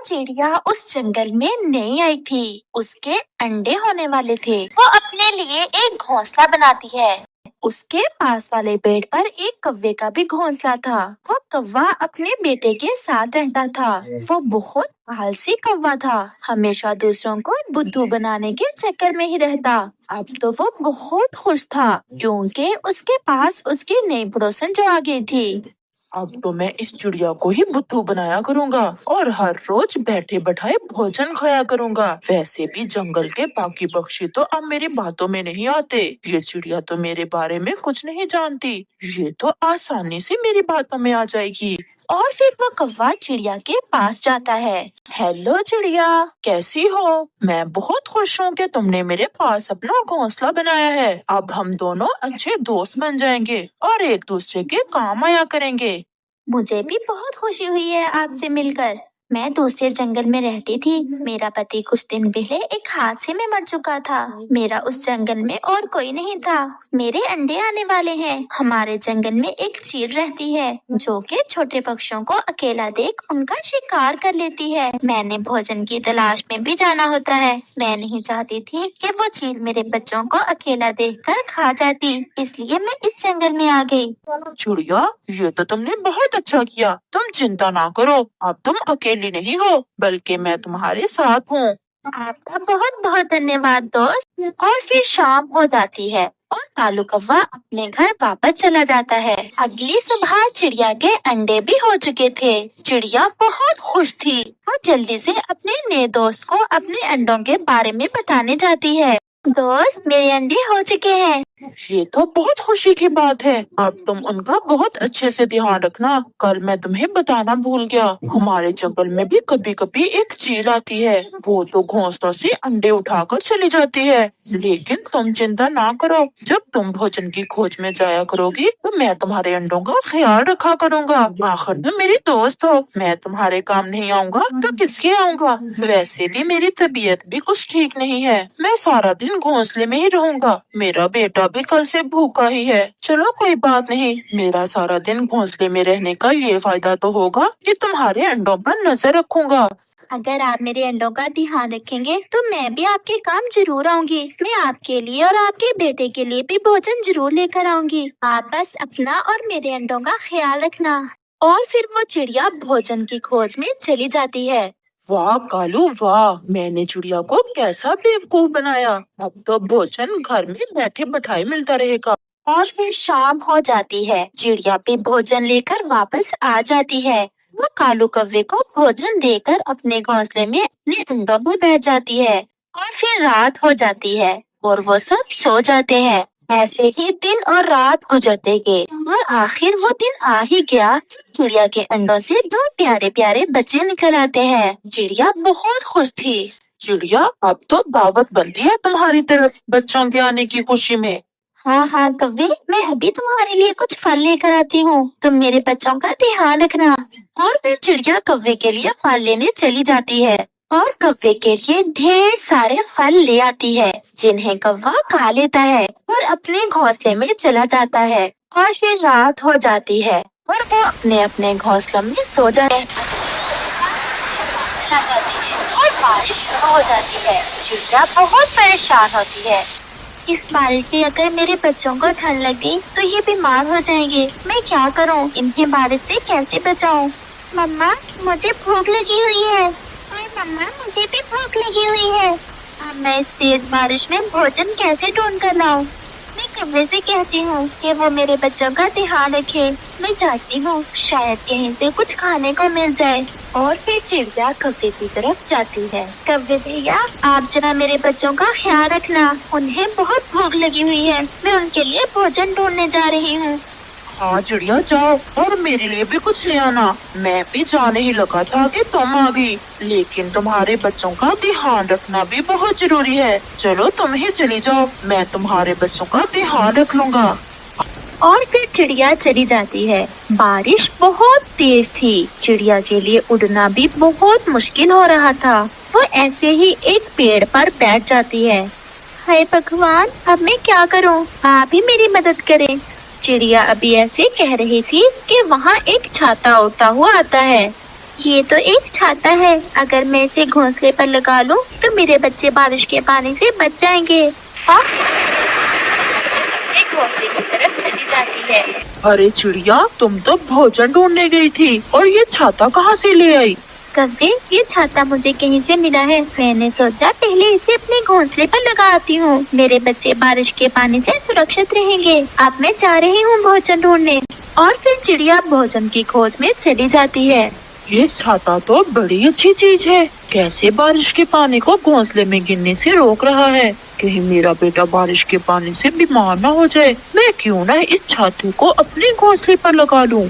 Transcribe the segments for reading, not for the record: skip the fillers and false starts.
चिड़िया उस जंगल में नई आई थी। उसके अंडे होने वाले थे। वो अपने लिए एक घोंसला बनाती है। उसके पास वाले पेड़ पर एक कौवे का भी घोंसला था। वो कौवा अपने बेटे के साथ रहता था। वो बहुत आलसी कौवा था, हमेशा दूसरों को बुद्धू बनाने के चक्कर में ही रहता। अब तो वो बहुत खुश था क्योंकि उसके पास उसकी नई पड़ोसन जो आ गई थी। अब तो मैं इस चिड़िया को ही बुद्धू बनाया करूँगा और हर रोज बैठे बैठाए भोजन खाया करूँगा। वैसे भी जंगल के बाकी पक्षी तो अब मेरी बातों में नहीं आते। ये चिड़िया तो मेरे बारे में कुछ नहीं जानती। ये तो आसानी से मेरी बातों में आ जाएगी। और फिर वो कौवा चिड़िया के पास जाता है। हेलो चिड़िया, कैसी हो? मैं बहुत खुश हूँ कि तुमने मेरे पास अपना घोंसला बनाया है। अब हम दोनों अच्छे दोस्त बन जाएंगे और एक दूसरे के काम आया करेंगे। मुझे भी बहुत खुशी हुई है आपसे मिलकर। मैं दूसरे जंगल में रहती थी। मेरा पति कुछ दिन पहले एक हादसे में मर चुका था। मेरा उस जंगल में और कोई नहीं था। मेरे अंडे आने वाले हैं। हमारे जंगल में एक चील रहती है जो कि छोटे पक्षियों को अकेला देख उनका शिकार कर लेती है। मैंने भोजन की तलाश में भी जाना होता है। मैं नहीं चाहती थी कि वो चील मेरे बच्चों को अकेला देखकर खा जाती, इसलिए मैं इस जंगल में आ गई। चिड़िया, ये तो तुमने बहुत अच्छा किया। तुम चिंता ना करो, अब तुम अकेली नहीं हो बल्कि मैं तुम्हारे साथ हूँ। आपका बहुत बहुत धन्यवाद दोस्त। और फिर शाम हो जाती है और कालू कौवा अपने घर वापस चला जाता है। अगली सुबह चिड़िया के अंडे भी हो चुके थे। चिड़िया बहुत खुश थी। वो जल्दी से अपने नए दोस्त को अपने अंडों के बारे में बताने जाती है। दोस्त, मेरे अंडे हो चुके हैं। ये तो बहुत खुशी की बात है। अब तुम उनका बहुत अच्छे से ध्यान रखना। कल मैं तुम्हें बताना भूल गया, हमारे जंगल में भी कभी कभी एक चील आती है। वो तो घोंसलों से अंडे उठाकर चली जाती है, लेकिन तुम चिंता ना करो। जब तुम भोजन की खोज में जाया करोगी तो मैं तुम्हारे अंडों का ख्याल रखा करूँगा। आखिर तुम मेरी दोस्त हो, मैं तुम्हारे काम नहीं आऊँगा तो किसके आऊँगा? वैसे भी मेरी तबीयत भी कुछ ठीक नहीं है। मैं सारा दिन घोंसले में ही रहूँगा। मेरा बेटा भी कल से भूखा ही है। चलो कोई बात नहीं, मेरा सारा दिन घोंसले में रहने का ये फायदा तो होगा कि तुम्हारे अंडों पर नजर रखूंगा। अगर आप मेरे अंडों का ध्यान रखेंगे तो मैं भी आपके काम जरूर आऊंगी। मैं आपके लिए और आपके बेटे के लिए भी भोजन जरूर लेकर आऊंगी। आप बस अपना और मेरे अंडों का ख्याल रखना। और फिर वो चिड़िया भोजन की खोज में चली जाती है। वाह कालू वाह, मैंने चिड़िया को कैसा बेवकूफ बनाया। अब तो भोजन घर में बैठे बैठाए मिलता रहेगा। और फिर शाम हो जाती है। चिड़िया भी भोजन लेकर वापस आ जाती है। वो कालू कौवे को भोजन देकर अपने घोंसले में अपने अंडों पर बैठ जाती है। और फिर रात हो जाती है और वो सब सो जाते हैं। ऐसे ही दिन और रात गुजरते गए और आखिर वो दिन आ ही गया। चिड़िया के अंडों से दो प्यारे प्यारे बच्चे निकल आते हैं। चिड़िया बहुत खुश थी। चिड़िया, अब तो दावत बनती है तुम्हारी तरफ बच्चों के आने की खुशी में। हाँ हाँ कौवे, मैं अभी तुम्हारे लिए कुछ फल लेकर आती हूँ। तुम मेरे बच्चों का ध्यान रखना। और फिर चिड़िया कौवे के लिए फल लेने चली जाती है और कौवे के लिए ढेर सारे फल ले आती है, जिन्हें कौवा खा लेता है और अपने घोंसले में चला जाता है। और फिर रात हो जाती है और वो अपने अपने घोंसलों में सो जाते हैं। और बारिश शुरू हो जाती है। चिड़िया बहुत परेशान होती है। इस बारिश से अगर मेरे बच्चों को ठंड लग गई तो ये बीमार हो जाएंगे। मैं क्या करूं? इन्हें बारिश से कैसे बचाऊं? मम्मा, मुझे भूख लगी हुई है। और मम्मा, मुझे भी भूख लगी हुई है। अब मैं इस तेज बारिश में भोजन कैसे ढूंढ कर लाऊं? मैं कौवे से कहती हूँ कि वो मेरे बच्चों का ध्यान रखे। मैं जाती हूँ, शायद कहीं से कुछ खाने को मिल जाए। और फिर चिड़िया कौवे की तरफ जाती है। कौवे भैया, आप जरा मेरे बच्चों का ख्याल रखना। उन्हें बहुत भूख लगी हुई है। मैं उनके लिए भोजन ढूंढने जा रही हूँ। हाँ चिड़िया, जाओ और मेरे लिए भी कुछ ले आना। मैं भी जाने ही लगा था कि तुम आ गई, लेकिन तुम्हारे बच्चों का ध्यान रखना भी बहुत जरूरी है। चलो तुम ही चली जाओ, मैं तुम्हारे बच्चों का ध्यान रख लूँगा। और फिर चिड़िया चली जाती है। बारिश बहुत तेज थी। चिड़िया के लिए उड़ना भी बहुत मुश्किल हो रहा था। वो ऐसे ही एक पेड़ पर बैठ जाती है। हाय भगवान, अब मैं क्या करूं? आप ही मेरी मदद करें। चिड़िया अभी ऐसे कह रही थी कि वहाँ एक छाता उड़ता हुआ आता है। یہ تو ایک چھاتا ہے، اگر میں اسے گھونسلے پر لگا لوں تو میرے بچے بارش کے پانی سے بچ جائیں گے۔ اور ایک گھونسلے کی طرف چلی جاتی ہے۔ ارے چڑیا، تم تو بھوجن ڈھونڈنے گئی تھی اور یہ چھاتا کہاں سے لے آئی؟ کوے، یہ چھاتا مجھے کہیں سے ملا ہے، میں نے سوچا پہلے اسے اپنے گھونسلے پر لگا آتی ہوں، میرے بچے بارش کے پانی سے سرکشت رہیں گے۔ اب میں جا رہی ہوں بھوجن ڈھونڈنے۔ اور پھر چڑیا بھوجن کی کھوج میں چلی جاتی ہے۔ یہ چھاتا تو بڑی اچھی چیز ہے، کیسے بارش کے پانی کو گھونسلے میں گرنے سے روک رہا ہے؟ کہیں میرا بیٹا بارش کے پانی سے بیمار نہ ہو جائے، میں کیوں نہ اس چھاتے کو اپنے گھونسلے پر لگا لوں۔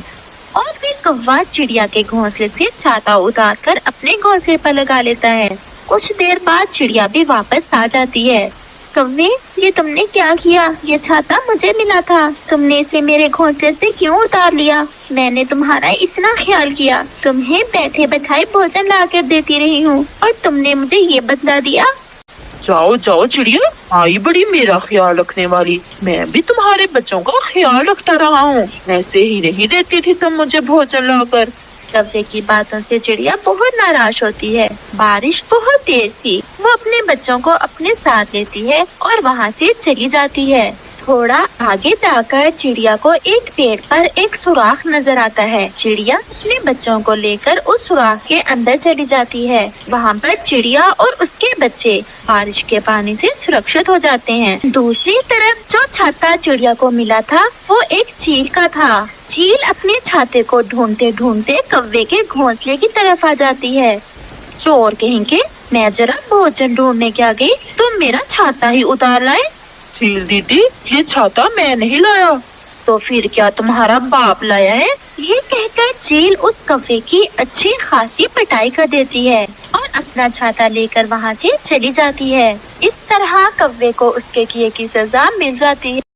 اور پھر کوا چڑیا کے گھونسلے سے چھاتا اتار کر اپنے گھونسلے پر لگا لیتا ہے۔ کچھ دیر بعد چڑیا بھی واپس آ جاتی ہے۔ کوے، یہ تم نے کیا کیا؟ یہ چھاتا مجھے ملا تھا، تم نے اسے میرے گھونسلے سے کیوں اتار لیا؟ میں نے تمہارا اتنا خیال کیا، تمہیں بیٹھے بٹھائے بھوجن لا کر دیتی رہی ہوں اور تم نے مجھے یہ بدلا دیا۔ جاؤ جاؤ چڑیا، آئی بڑی میرا خیال رکھنے والی، میں بھی تمہارے بچوں کا خیال رکھتا رہا ہوں، ایسے ہی نہیں دیتی تھی تم مجھے بھوجن لا کر۔ کوے کی باتوں سے چڑیا بہت ناراض ہوتی ہے۔ بارش بہت تیز تھی، وہ اپنے بچوں کو اپنے ساتھ لیتی ہے اور وہاں سے چلی جاتی ہے۔ تھوڑا آگے جا کر چڑیا کو ایک پیڑ پر ایک سوراخ نظر آتا ہے۔ چڑیا اپنے بچوں کو لے کر اس سوراخ کے اندر چلی جاتی ہے۔ وہاں پر چڑیا اور اس کے بچے بارش کے پانی سے سرکشت ہو جاتے ہیں۔ دوسری طرف جو چھاتا چڑیا کو ملا تھا وہ ایک چیل کا تھا۔ چیل اپنے چھاتے کو ڈھونڈتے ڈھونڈتے کوے کے گھونسلے کی طرف آ جاتی ہے۔ چور کہیں گے، میں ذرا بھوجن ڈھونڈنے کیا گئی، تم میرا چھاتا ہی اتار لائے۔ چیل دیدی، یہ چھاتا میں نہیں لایا۔ تو پھر کیا تمہارا باپ لایا ہے؟ یہ کہہ کر چیل اس کوے کی اچھی خاصی پٹائی کر دیتی ہے اور اپنا چھاتا لے کر وہاں سے چلی جاتی ہے۔ اس طرح کوے کو اس کے کیے کی سزا مل جاتی ہے۔